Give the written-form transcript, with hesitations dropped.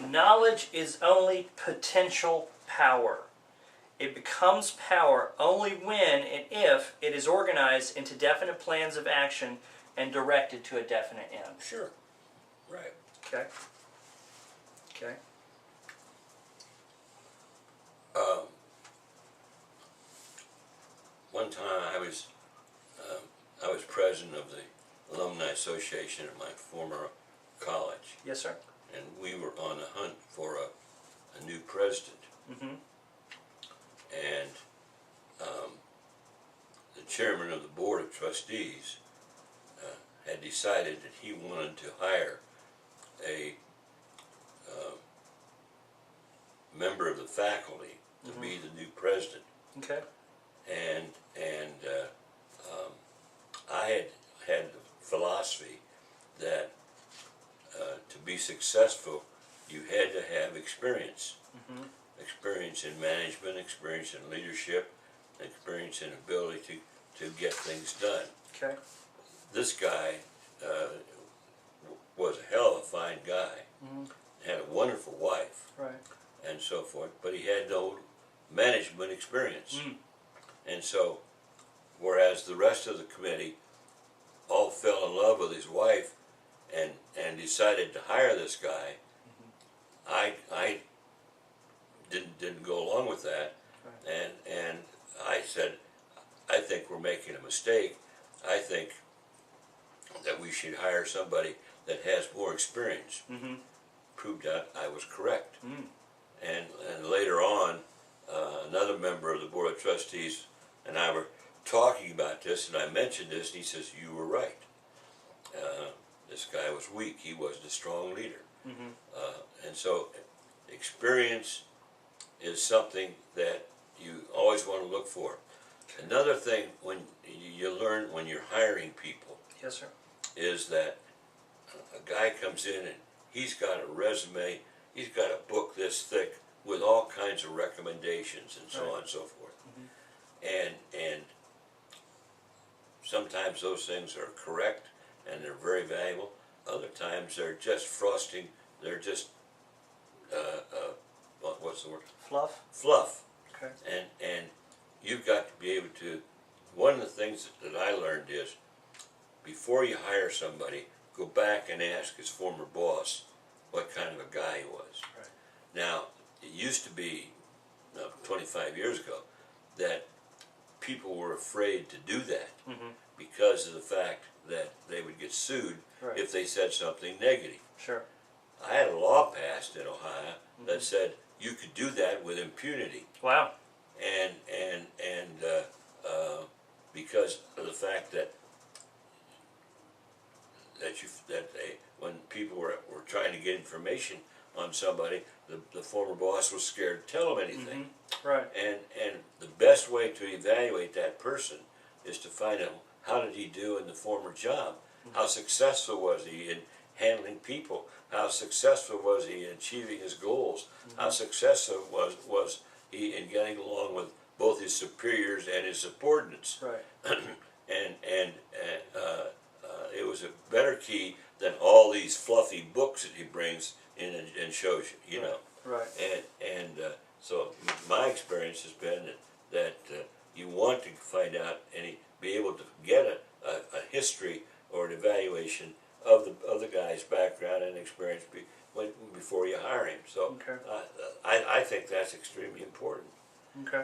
Knowledge is only potential power. It becomes power only when and if it is organized into definite plans of action and directed to a definite end. Sure. Right. Okay. Okay. One time I was president of the Alumni Association at my former college, Yes, sir. and we were on a hunt for a new president. Mm-hmm. And the chairman of the board of trustees had decided that he wanted to hire a member of the faculty to be the new president. Okay. And I had the philosophy that to be successful, you had to have experience. Mm-hmm. Experience in management, experience in leadership, experience in ability to get things done. Okay. This guy was a hell of a fine guy, Mm-hmm. had a wonderful wife, Right. and so forth, but he had no management experience. Mm. And so, whereas the rest of the committee all fell in love with his wife and decided to hire this guy, I didn't go along with that, Right. and I said, I think we're making a mistake. I think that we should hire somebody that has more experience. Mm-hmm. Proved out I was correct. Mm. And later on, another member of the board of trustees and I were talking about this, and I mentioned this, and he says, you were right. This guy was weak. He wasn't a strong leader. Mm-hmm. And so experience is something that you always want to look for. Another thing when you learn when you're hiring people Yes, sir. is that a guy comes in and he's got a resume, he's got a book this thick with all kinds of recommendations and so Right. on and so forth. And sometimes those things are correct and they're very valuable. Other times they're just frosting, they're just, what's the word? Fluff. Fluff. Okay. And you've got to be able to, one of the things that I learned is, before you hire somebody, go back and ask his former boss what kind of a guy he was. Right. Now, it used to be, 25 years ago, that people were afraid to do that Mm-hmm. because of the fact that they would get sued Right. if they said something negative. Sure. I had a law passed in Ohio that said you could do that with impunity. Wow. And because of the fact that when people were trying to get information on somebody, the former boss was scared to tell them anything. Mm-hmm. Right. And the best way to evaluate that person is to find out how did he do in the former job, how successful was he in handling people, how successful was he in achieving his goals, how successful was he in getting along with both his superiors and his subordinates. Right. and it was a better key than all these fluffy books that he brings in and shows you, you know. Right. So my experience has been that you want to find out and be able to get a history or an evaluation of the guy's background and experience before you hire him. So Okay. I think that's extremely important. Okay.